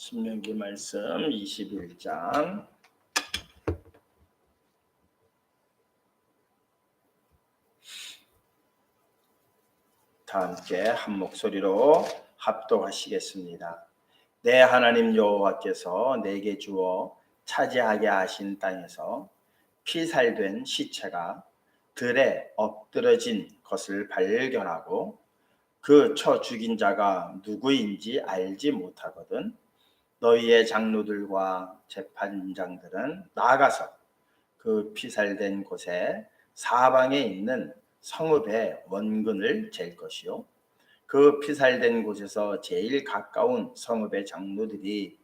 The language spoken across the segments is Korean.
신명기 말씀 21장 다 함께 한 목소리로 합독하시겠습니다. 내 하나님 여호와께서 내게 주어 차지하게 하신 땅에서 피살된 시체가 들에 엎드러진 것을 발견하고 그 쳐 죽인 자가 누구인지 알지 못하거든 너희의 장로들과 재판장들은 나아가서 그 피살된 곳에 사방에 있는 성읍의 원근을 잴 것이요 그 피살된 곳에서 제일 가까운 성읍의 장로들이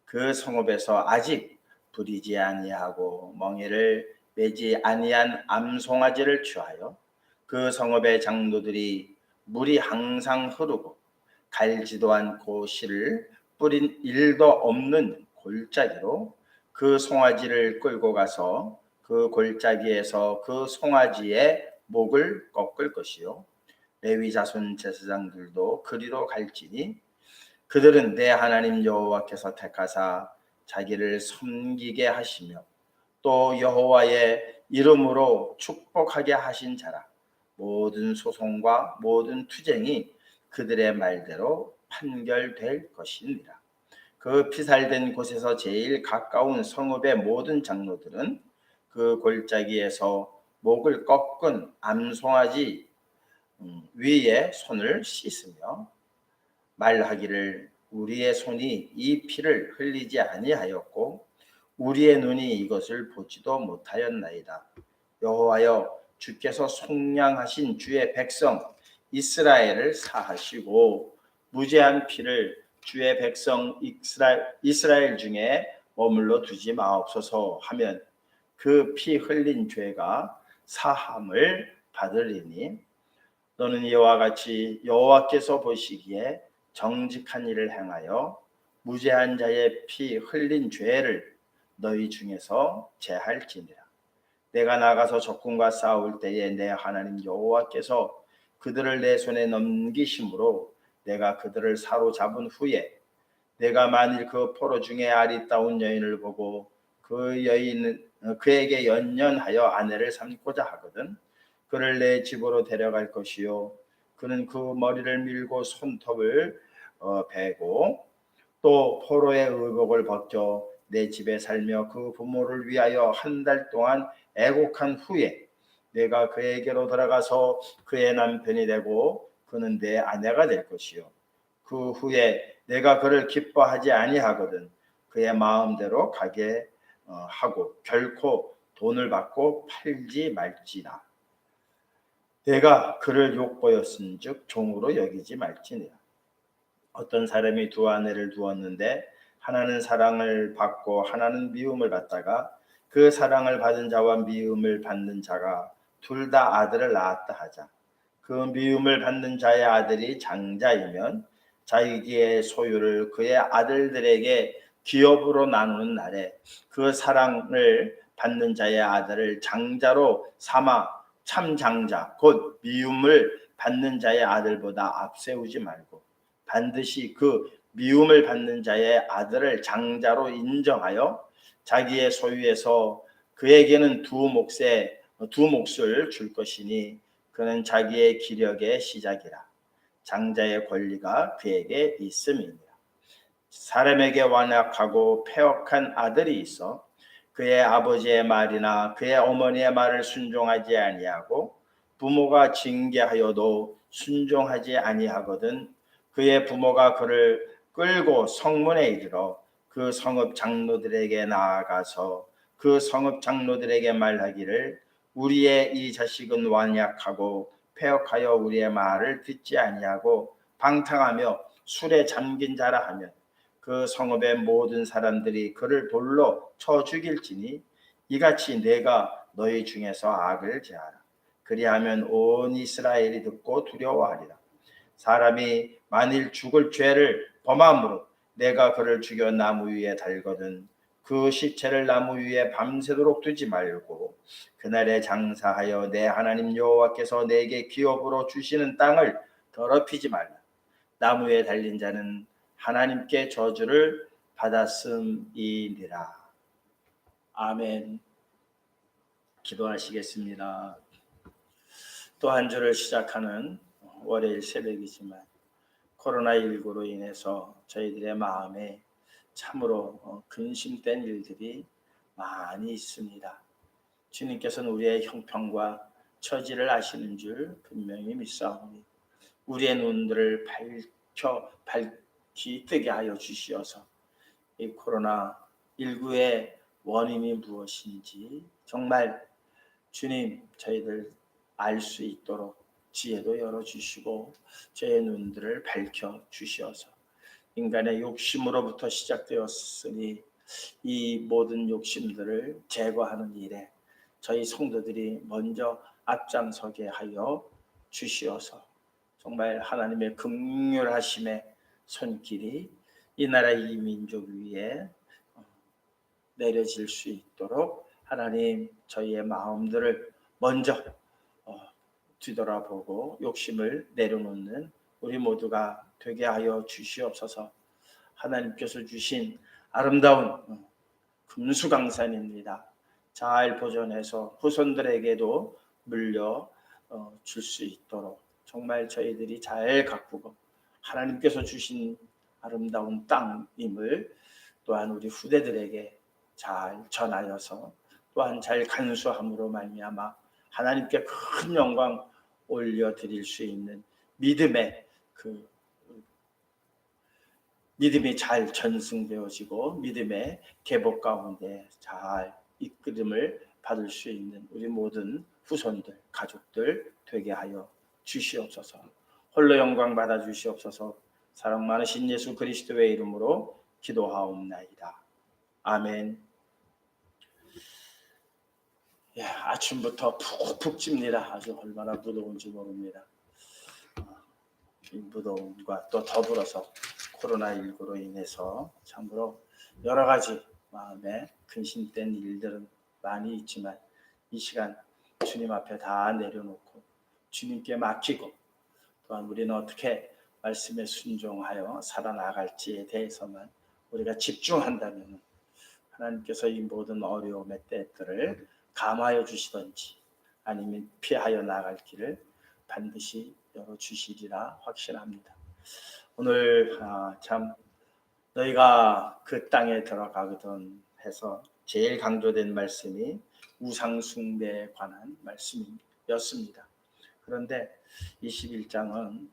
그 성읍에서 아직 부리지 아니하고 멍에를 매지 아니한 암송아지를 취하여 그 성읍의 장로들이 물이 항상 흐르고 갈지도 않고 씨를 뿌린 일도 없는 골짜기로 그 송아지를 끌고 가서 그 골짜기에서 그 송아지의 목을 꺾을 것이요 레위 자손 제사장들도 그리로 갈지니 그들은 내 하나님 여호와께서 택하사 자기를 섬기게 하시며 또 여호와의 이름으로 축복하게 하신 자라 모든 소송과 모든 투쟁이 그들의 말대로 판결될 것이니라. 그 피살된 곳에서 제일 가까운 성읍의 모든 장로들은 그 골짜기에서 목을 꺾은 암송아지 위에 손을 씻으며 말하기를 우리의 손이 이 피를 흘리지 아니하였고 우리의 눈이 이것을 보지도 못하였나이다. 여호와여 주께서 속량하신 주의 백성 이스라엘을 사하시고 무죄한 피를 주의 백성 이스라엘 중에 머물러 두지 마옵소서 하면 그 피 흘린 죄가 사함을 받으리니 너는 이와 같이 여호와께서 보시기에 정직한 일을 행하여 무죄한 자의 피 흘린 죄를 너희 중에서 제할지니라. 내가 나가서 적군과 싸울 때에 내 하나님 여호와께서 그들을 내 손에 넘기심으로 내가 그들을 사로잡은 후에 내가 만일 그 포로 중에 아리따운 여인을 보고 그 여인은 그에게 연연하여 아내를 삼고자 하거든 그를 내 집으로 데려갈 것이요 그는 그 머리를 밀고 손톱을 베고 또 포로의 의복을 벗겨 내 집에 살며 그 부모를 위하여 한 달 동안 애곡한 후에 내가 그에게로 들어가서 그의 남편이 되고 그는 내 아내가 될 것이요 그 후에 내가 그를 기뻐하지 아니하거든 그의 마음대로 가게 하고 결코 돈을 받고 팔지 말지라. 내가 그를 욕보였은즉 종으로 여기지 말지니라. 어떤 사람이 두 아내를 두었는데 하나는 사랑을 받고 하나는 미움을 받다가 그 사랑을 받은 자와 미움을 받는 자가 둘 다 아들을 낳았다 하자. 그 미움을 받는 자의 아들이 장자이면 자기의 소유를 그의 아들들에게 기업으로 나누는 날에 그 사랑을 받는 자의 아들을 장자로 삼아 참 장자 곧 미움을 받는 자의 아들보다 앞세우지 말고 반드시 그 미움을 받는 자의 아들을 장자로 인정하여 자기의 소유에서 그에게는 두 몫을 줄 것이니 그는 자기의 기력의 시작이라. 장자의 권리가 그에게 있음이니라. 사람에게 완악하고 패역한 아들이 있어 그의 아버지의 말이나 그의 어머니의 말을 순종하지 아니하고 부모가 징계하여도 순종하지 아니하거든 그의 부모가 그를 끌고 성문에 이르러 그 성읍 장로들에게 나아가서 그 성읍 장로들에게 말하기를 우리의 이 자식은 완약하고 패역하여 우리의 말을 듣지 아니하고 방탕하며 술에 잠긴 자라 하면 그 성읍의 모든 사람들이 그를 돌로 쳐 죽일지니 이같이 내가 너희 중에서 악을 제하라. 그리하면 온 이스라엘이 듣고 두려워하리라. 사람이 만일 죽을 죄를 범함으로 내가 그를 죽여 나무 위에 달거든 그 시체를 나무 위에 밤새도록 두지 말고 그날에 장사하여 내 하나님 여호와께서 내게 기업으로 주시는 땅을 더럽히지 말라. 나무에 달린 자는 하나님께 저주를 받았음이니라. 아멘. 기도하시겠습니다. 또 한 주를 시작하는 월요일 새벽이지만 코로나19로 인해서 저희들의 마음에 참으로 근심된 일들이 많이 있습니다. 주님께서는 우리의 형편과 처지를 아시는 줄 분명히 믿사오니 우리의 눈들을 밝히 뜨게 하여 주시어서 이 코로나19의 원인이 무엇인지 정말 주님 저희들 알 수 있도록 지혜도 열어주시고 저의 눈들을 밝혀 주시어서 인간의 욕심으로부터 시작되었으니 이 모든 욕심들을 제거하는 일에 저희 성도들이 먼저 앞장서게 하여 주시어서 정말 하나님의 긍휼하심의 손길이 이 나라 이 민족 위에 내려질 수 있도록 하나님 저희의 마음들을 먼저 뒤돌아보고 욕심을 내려놓는 우리 모두가 되게 하여 주시옵소서. 하나님께서 주신 아름다운 금수강산입니다. 잘 보존해서 후손들에게도 물려 줄 수 있도록 정말 저희들이 잘 가꾸고 하나님께서 주신 아름다운 땅임을 또한 우리 후대들에게 잘 전하여서 또한 잘 간수함으로 말미암아 하나님께 큰 영광 올려드릴 수 있는 믿음이 잘 전승되어지고 믿음의 계복 가운데 잘 이끌음을 받을 수 있는 우리 모든 후손들, 가족들 되게 하여 주시옵소서. 홀로 영광 받아 주시옵소서. 사랑 많으신 예수 그리스도의 이름으로 기도하옵나이다. 아멘. 아침부터 푹푹 찝니다. 아주 얼마나 무더운지 모릅니다. 이 무더움과 또 더불어서 코로나19로 인해서 참으로 여러 가지 마음에 근심된 일들은 많이 있지만 이 시간 주님 앞에 다 내려놓고 주님께 맡기고 또한 우리는 어떻게 말씀에 순종하여 살아나갈지에 대해서만 우리가 집중한다면 하나님께서 이 모든 어려움의 때들을 감하여 주시든지 아니면 피하여 나갈 길을 반드시 열어주시리라 확신합니다. 오늘 참 너희가 그 땅에 들어가거든 해서 제일 강조된 말씀이 우상 숭배에 관한 말씀이었습니다. 그런데 21장은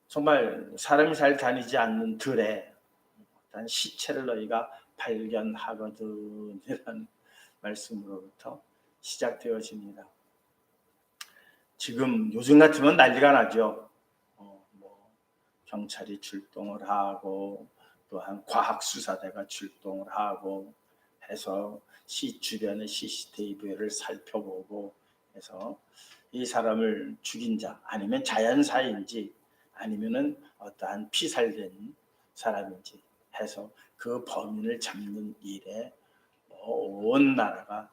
정말 사람이 잘 다니지 않는 들에 어떤 시체를 너희가 발견하거든 이라는 말씀으로부터 시작되어집니다. 지금 요즘 같으면 난리가 나죠. 경찰이 출동을 하고 또한 과학수사대가 출동을 하고 해서 주변의 CCTV를 살펴보고 해서 이 사람을 죽인 자 아니면 자연사인지 아니면은 어떠한 피살된 사람인지 해서 그 범인을 잡는 일에 온 나라가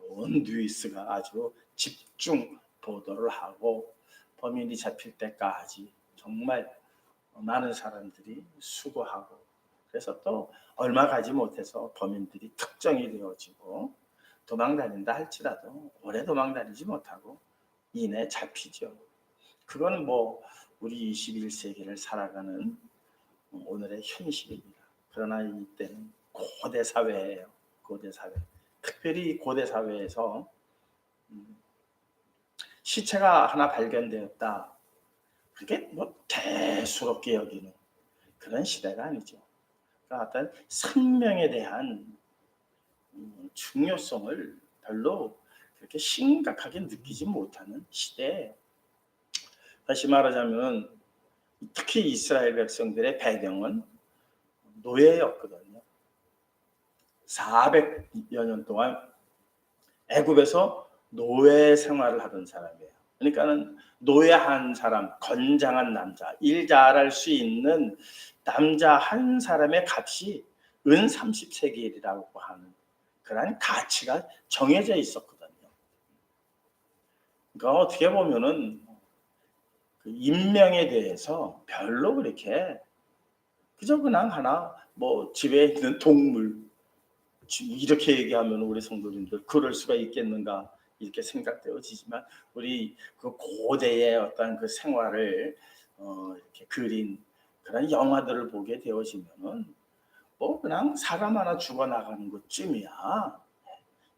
온 뉴스가 아주 집중 보도를 하고 범인이 잡힐 때까지 정말 많은 사람들이 수고하고 그래서 또 얼마 가지 못해서 범인들이 특정이 되어지고 도망다닌다 할지라도 오래 도망다니지 못하고 이내 잡히죠. 그건 우리 21세기를 살아가는 오늘의 현실입니다. 그러나 이때는 고대 사회예요. 고대 사회. 특별히 고대 사회에서 시체가 하나 발견되었다. 그게 대수롭게 여기는 그런 시대가 아니죠. 그러니까 어떤 생명에 대한 중요성을 별로 그렇게 심각하게 느끼지 못하는 시대예요. 다시 말하자면 특히 이스라엘 백성들의 배경은 노예였거든요. 400여 년 동안 애굽에서 노예 생활을 하던 사람이에요. 그러니까는 노예한 사람, 건장한 남자, 일 잘할 수 있는 남자 한 사람의 값이 은 30세겔이라고 하는 그런 가치가 정해져 있었거든요. 그러니까 어떻게 보면은 그 인명에 대해서 별로 그렇게 그저 그냥 하나 뭐 집에 있는 동물, 이렇게 얘기하면 우리 성도님들 그럴 수가 있겠는가 이렇게 생각되어지지만, 우리 그 고대의 어떤 그 생활을 이렇게 그린 그런 영화들을 보게 되어지면은 뭐 그냥 사람 하나 죽어나가는 것쯤이야.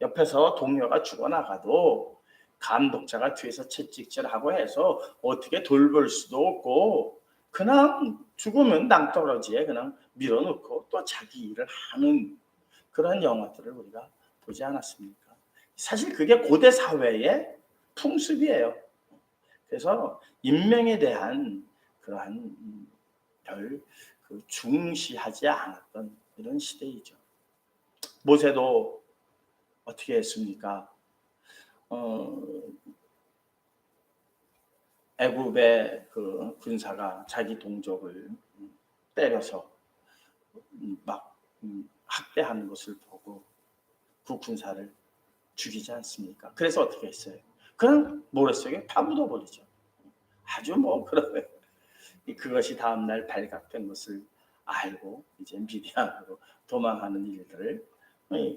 옆에서 동료가 죽어나가도 감독자가 뒤에서 채찍질하고 해서 어떻게 돌볼 수도 없고, 그냥 죽으면 낭떠러지에 그냥 밀어넣고 또 자기 일을 하는 그런 영화들을 우리가 보지 않았습니까? 사실 그게 고대 사회의 풍습이에요. 그래서 인명에 대한 그러한 별 중시하지 않았던 이런 시대이죠. 모세도 어떻게 했습니까? 애굽의 그 군사가 자기 동족을 때려서 막 학대하는 것을 보고 그 군사를 죽이지 않습니까? 그래서 어떻게 했어요? 그냥 모래속에 파묻어 버리죠. 아주 뭐 그러면 그것이 다음날 발각된 것을 알고 이제 미디안으로 도망하는 일들을,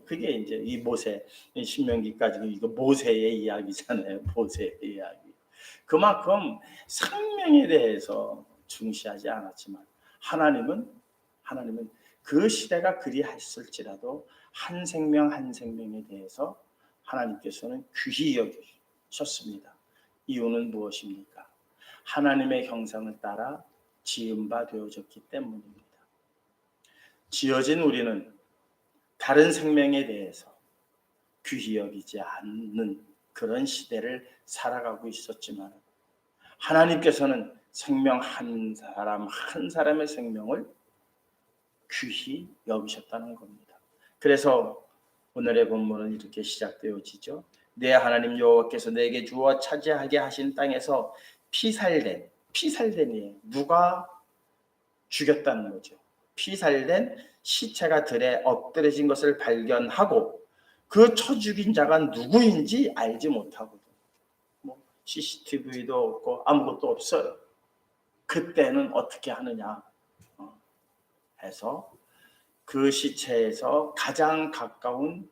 그게 이제 이 모세, 신명기까지 이거 모세의 이야기잖아요. 모세의 이야기. 그만큼 생명에 대해서 중시하지 않았지만 하나님은 그 시대가 그리했을지라도 한 생명 한 생명에 대해서 하나님께서는 귀히 여기셨습니다. 이유는 무엇입니까? 하나님의 형상을 따라 지은 바 되어졌기 때문입니다. 지어진 우리는 다른 생명에 대해서 귀히 여기지 않는 그런 시대를 살아가고 있었지만, 하나님께서는 생명 한 사람 한 사람의 생명을 귀히 여기셨다는 겁니다. 그래서 오늘의 본문은 이렇게 시작되어지죠. 내 하나님 여호와께서 내게 주어 차지하게 하신 땅에서 피살된이에요. 누가 죽였다는 거죠. 피살된 시체가 들에 엎드려진 것을 발견하고 그 쳐 죽인 자가 누구인지 알지 못하거든. 뭐 CCTV도 없고 아무것도 없어요. 그때는 어떻게 하느냐 해서 그 시체에서 가장 가까운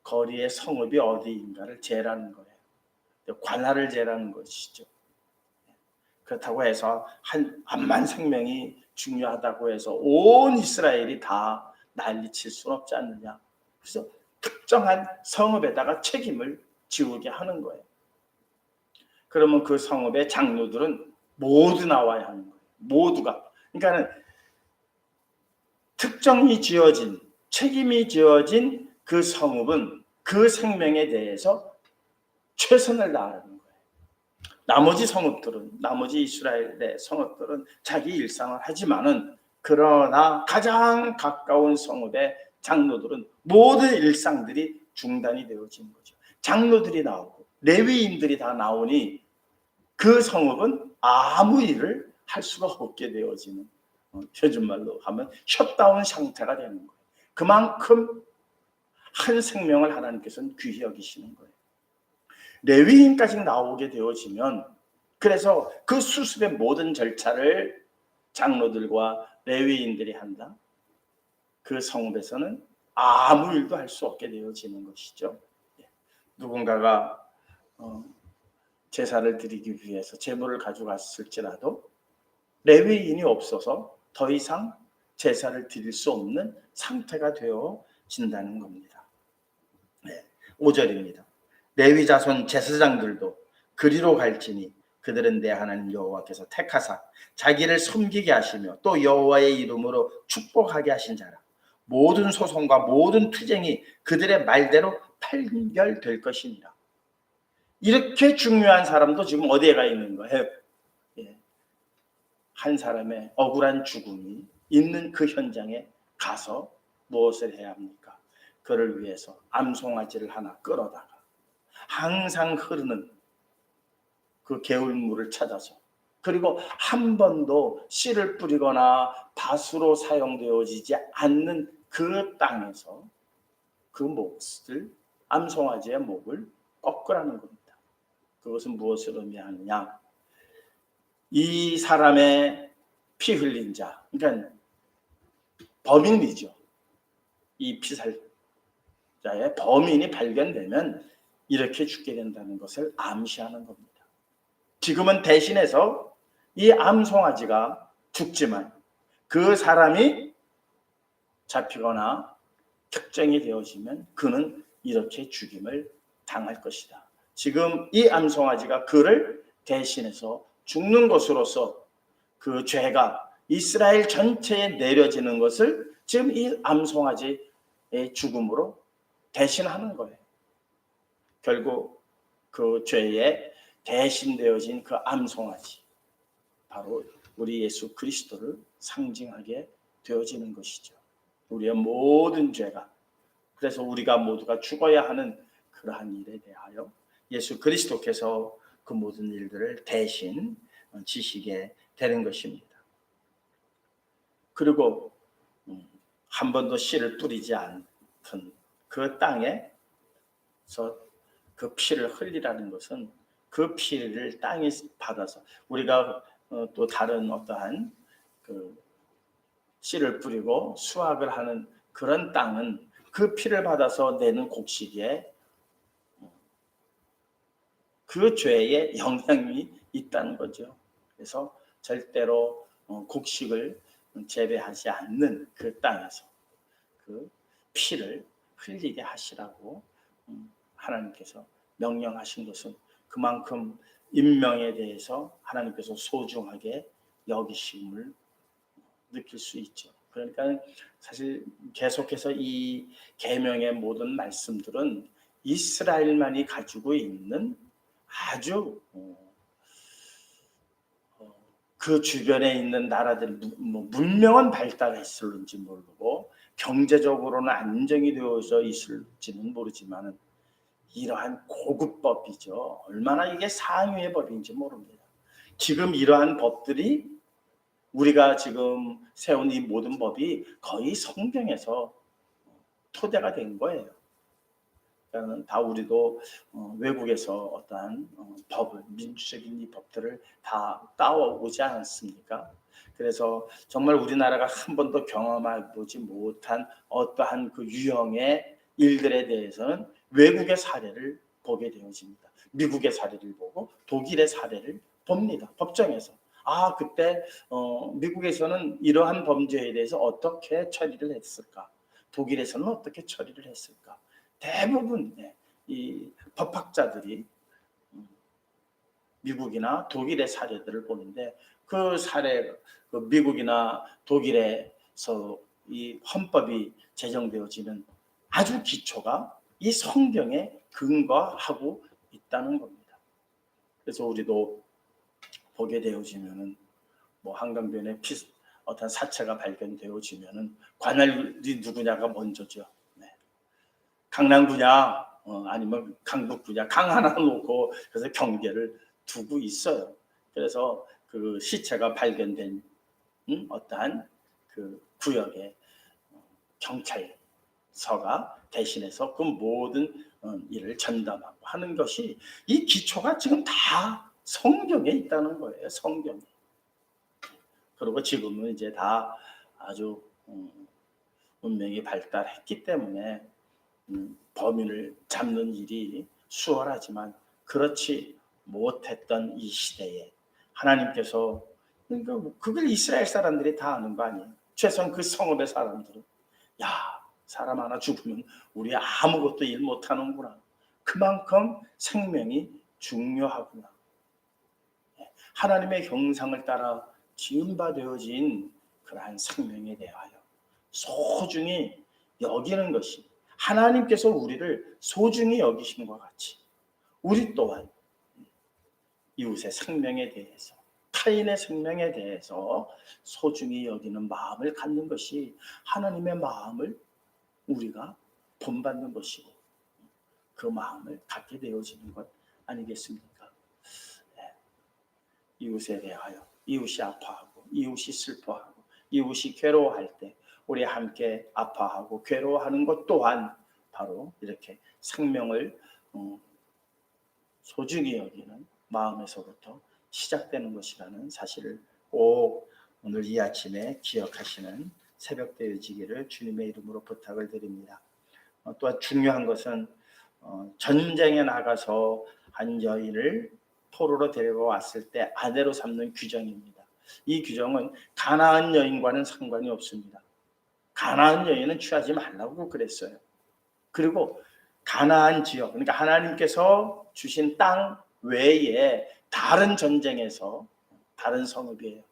거리의 성읍이 어디인가를 재라는 거예요. 관할을 재라는 것이죠. 그렇다고 해서 한 암만 생명이 중요하다고 해서 온 이스라엘이 다 난리칠 수는 없지 않느냐. 그래서 특정한 성읍에다가 책임을 지우게 하는 거예요. 그러면 그 성읍의 장로들은 모두 나와야 하는 거예요. 모두가. 그러니까는 특정이 지어진, 책임이 지어진 그 성읍은 그 생명에 대해서 최선을 다하는 거예요. 나머지 성읍들은, 나머지 이스라엘의 성읍들은 자기 일상을 하지만은, 그러나 가장 가까운 성읍의 장로들은 모든 일상들이 중단이 되어진 거죠. 장로들이 나오고 레위인들이 다 나오니 그 성읍은 아무 일을 할 수가 없게 되어지는, 표준말로 하면 셧다운 상태가 되는 거예요. 그만큼 한 생명을 하나님께서는 귀히 여기시는 거예요. 레위인까지 나오게 되어지면, 그래서 그 수습의 모든 절차를 장로들과 레위인들이 한다. 그 성읍에서는 아무 일도 할 수 없게 되어지는 것이죠. 누군가가 제사를 드리기 위해서 제물을 가져갔을지라도 레위인이 없어서 더 이상 제사를 드릴 수 없는 상태가 되어진다는 겁니다. 5절입니다. 레위 자손 제사장들도 그리로 갈지니 그들은 내 하나님 여호와께서 택하사 자기를 섬기게 하시며 또 여호와의 이름으로 축복하게 하신 자라. 모든 소송과 모든 투쟁이 그들의 말대로 판결될 것이니라. 이렇게 중요한 사람도 지금 어디에 가 있는 거예요? 한 사람의 억울한 죽음이 있는 그 현장에 가서 무엇을 해야 합니까? 그를 위해서 암송아지를 하나 끌어다가 항상 흐르는 그 개울물을 찾아서, 그리고 한 번도 씨를 뿌리거나 밭으로 사용되어지지 않는 그 땅에서 그 몫을, 암송아지의 목을 꺾으라는 겁니다. 그것은 무엇을 의미하느냐? 이 사람의 피 흘린 자, 그러니까 범인이죠. 이 피살자의 범인이 발견되면 이렇게 죽게 된다는 것을 암시하는 겁니다. 지금은 대신해서 이 암송아지가 죽지만 그 사람이 잡히거나 특정이 되어지면 그는 이렇게 죽임을 당할 것이다. 지금 이 암송아지가 그를 대신해서 죽는 것으로서 그 죄가 이스라엘 전체에 내려지는 것을 지금 이 암송아지의 죽음으로 대신하는 거예요. 결국 그 죄에 대신되어진 그 암송아지, 바로 우리 예수 그리스도를 상징하게 되어지는 것이죠. 우리의 모든 죄가, 그래서 우리가 모두가 죽어야 하는 그러한 일에 대하여 예수 그리스도께서 그 모든 일들을 대신 지시게 되는 것입니다. 그리고 한 번도 씨를 뿌리지 않던 그 땅에서 그 피를 흘리라는 것은 그 피를 땅이 받아서 우리가 또 다른 어떠한 그 씨를 뿌리고 수확을 하는 그런 땅은 그 피를 받아서 내는 곡식에 그 죄에 영향이 있다는 거죠. 그래서 절대로 곡식을 재배하지 않는 그 땅에서 그 피를 흘리게 하시라고 하나님께서 명령하신 것은 그만큼 인명에 대해서 하나님께서 소중하게 여기심을 느낄 수 있죠. 그러니까 사실 계속해서 이 계명의 모든 말씀들은 이스라엘만이 가지고 있는 아주 그 주변에 있는 나라들 문명은 발달했을지 모르고 경제적으로는 안정이 되어져 있을지는 모르지만 이러한 고급법이죠. 얼마나 이게 상위의 법인지 모릅니다. 지금 이러한 법들이 우리가 지금 세운 이 모든 법이 거의 성경에서 토대가 된 거예요. 그러니까 다 우리도 외국에서 어떠한 법을, 민주적인 이 법들을 다 따와오지 않았습니까? 그래서 정말 우리나라가 한 번도 경험해보지 못한 어떠한 그 유형의 일들에 대해서는 외국의 사례를 보게 되어집니다. 미국의 사례를 보고 독일의 사례를 봅니다. 법정에서. 아, 그때 미국에서는 이러한 범죄에 대해서 어떻게 처리를 했을까? 독일에서는 어떻게 처리를 했을까? 대부분 이 법학자들이 미국이나 독일의 사례들을 보는데 그 사례, 그 미국이나 독일에서 이 헌법이 제정되어지는 아주 기초가 이 성경에 근거하고 있다는 겁니다. 그래서 우리도 보게 되어지면은 뭐 한강변에 어떤 사체가 발견되어지면은 관할이 누구냐가 먼저죠. 네. 강남구냐, 아니면 강북구냐, 강 하나 놓고 그래서 경계를 두고 있어요. 그래서 그 시체가 발견된 어떠한 그 구역에 경찰서가 대신해서 그 모든 일을 전담하고 하는 것이 이 기초가 지금 다 성경에 있다는 거예요. 성경에. 그리고 지금은 이제 다 아주 문명이 발달했기 때문에 범인을 잡는 일이 수월하지만 그렇지 못했던 이 시대에 하나님께서 그러니까 그걸 이스라엘 사람들이 다 아는 거 아니에요. 최소한 그 성읍의 사람들은 야, 사람 하나 죽으면 우리 아무것도 일 못하는구나. 그만큼 생명이 중요하구나. 하나님의 형상을 따라 지음받아진 그러한 생명에 대하여 소중히 여기는 것이 하나님께서 우리를 소중히 여기심과 같이 우리 또한 이웃의 생명에 대해서 타인의 생명에 대해서 소중히 여기는 마음을 갖는 것이 하나님의 마음을 우리가 본받는 것이고 그 마음을 갖게 되어지는 것 아니겠습니까? 네. 이웃에 대하여 이웃이 아파하고 이웃이 슬퍼하고 이웃이 괴로워할 때 우리 함께 아파하고 괴로워하는 것 또한 바로 이렇게 생명을 소중히 여기는 마음에서부터 시작되는 것이라는 사실을 꼭 오늘 이 아침에 기억하시는 새벽되어지기를 주님의 이름으로 부탁을 드립니다. 또한 중요한 것은 전쟁에 나가서 한 여인을 포로로 데리고 왔을 때 아내로 삼는 규정입니다. 이 규정은 가나안 여인과는 상관이 없습니다. 가나안 여인은 취하지 말라고 그랬어요. 그리고 가나안 지역, 그러니까 하나님께서 주신 땅 외에 다른 전쟁에서 다른 성읍이에요.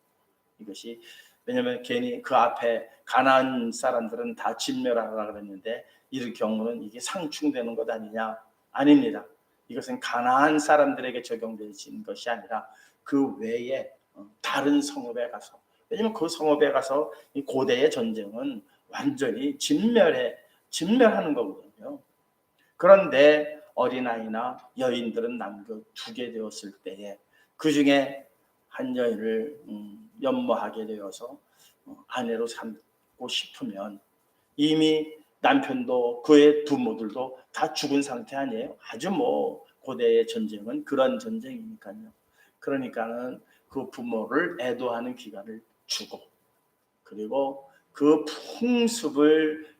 이것이 왜냐하면 괜히 그 앞에 가나안 사람들은 다 진멸하라 그랬는데 이 경우는 이게 상충되는 것 아니냐? 아닙니다. 이것은 가나안 사람들에게 적용되는 것이 아니라 그 외에 다른 성읍에 가서, 왜냐하면 그 성읍에 가서 이 고대의 전쟁은 완전히 진멸하는 거거든요. 그런데 어린아이나 여인들은 남겨두게 되었을 때에 그 중에 한 여인을 연모하게 되어서 아내로 삼고 싶으면 이미 남편도 그의 부모들도 다 죽은 상태 아니에요. 아주 고대의 전쟁은 그런 전쟁이니까요. 그러니까는 그 부모를 애도하는 기간을 주고, 그리고 그 풍습을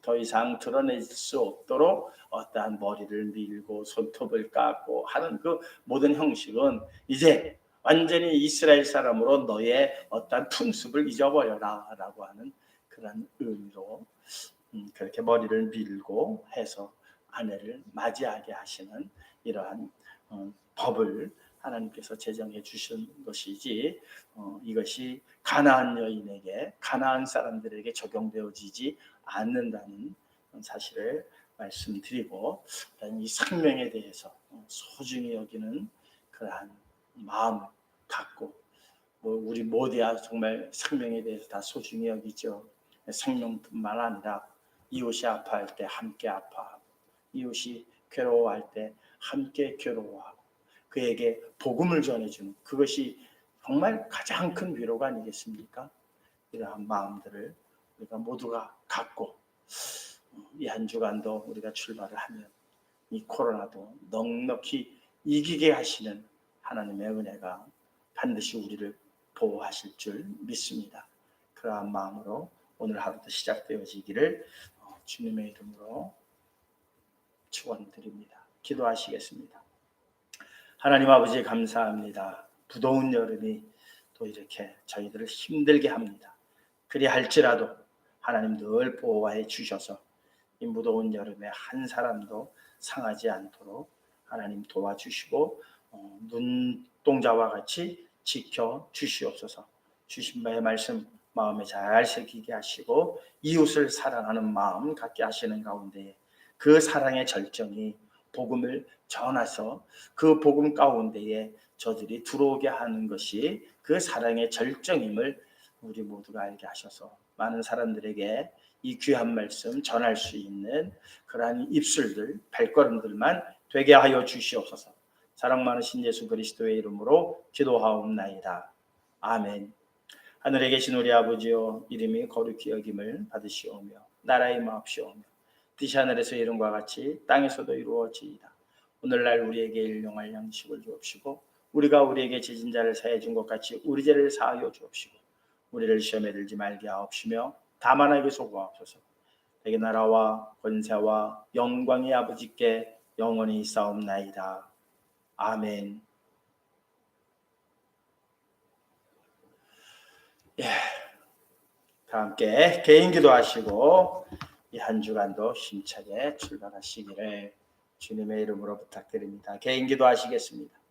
더 이상 드러낼 수 없도록 어떠한 머리를 밀고 손톱을 깎고 하는 그 모든 형식은 이제 완전히 이스라엘 사람으로 너의 어떠한 풍습을 잊어버려라 라고 하는 그런 의미로 그렇게 머리를 밀고 해서 아내를 맞이하게 하시는 이러한 법을 하나님께서 제정해 주신 것이지, 이것이 가나안 여인에게, 가나안 사람들에게 적용되어지지 않는다는 사실을 말씀드리고, 이 생명에 대해서 소중히 여기는 그러한 마음을 갖고, 우리 모두야 정말 생명에 대해서 다 소중히 여기죠. 생명뿐만 아니라 이웃이 아파할 때 함께 아파하고, 이웃이 괴로워할 때 함께 괴로워하고, 그에게 복음을 전해주는, 그것이 정말 가장 큰 위로가 아니겠습니까? 이러한 마음들을 우리가 모두가 갖고 이 한 주간도 우리가 출발을 하면 이 코로나도 넉넉히 이기게 하시는 하나님의 은혜가 반드시 우리를 보호하실 줄 믿습니다. 그러한 마음으로 오늘 하루도 시작되어지기를 주님의 이름으로 축원드립니다. 기도하시겠습니다. 하나님 아버지 감사합니다. 무더운 여름이 또 이렇게 저희들을 힘들게 합니다. 그리할지라도 하나님 늘 보호해 주셔서 이 무더운 여름에 한 사람도 상하지 않도록 하나님 도와주시고 눈동자와 같이 지켜 주시옵소서. 주신 바의 말씀 마음에 잘 새기게 하시고 이웃을 사랑하는 마음 갖게 하시는 가운데 그 사랑의 절정이 복음을 전해서 그 복음 가운데에 저들이 들어오게 하는 것이 그 사랑의 절정임을 우리 모두가 알게 하셔서 많은 사람들에게 이 귀한 말씀 전할 수 있는 그러한 입술들, 발걸음들만 되게 하여 주시옵소서. 사랑 많으신 예수 그리스도의 이름으로 기도하옵나이다. 아멘. 하늘에 계신 우리 아버지여, 이름이 거룩히 여김을 받으시오며 나라의 마옵시오며 뜻이 하늘에서 이룬과 같이 땅에서도 이루어지이다. 오늘날 우리에게 일용할 양식을 주옵시고 우리가 우리에게 지진 자를 사해 준 것 같이 우리 죄를 사하여 주옵시고 우리를 시험에 들지 말게 하옵시며 다만 알게 소구하옵소서. 내게 나라와 권세와 영광이 아버지께 영원히 있사옵나이다. 아멘. 다 함께 개인 기도하시고 이 한 주간도 힘차게 출발하시기를 주님의 이름으로 부탁드립니다. 개인 기도하시겠습니다.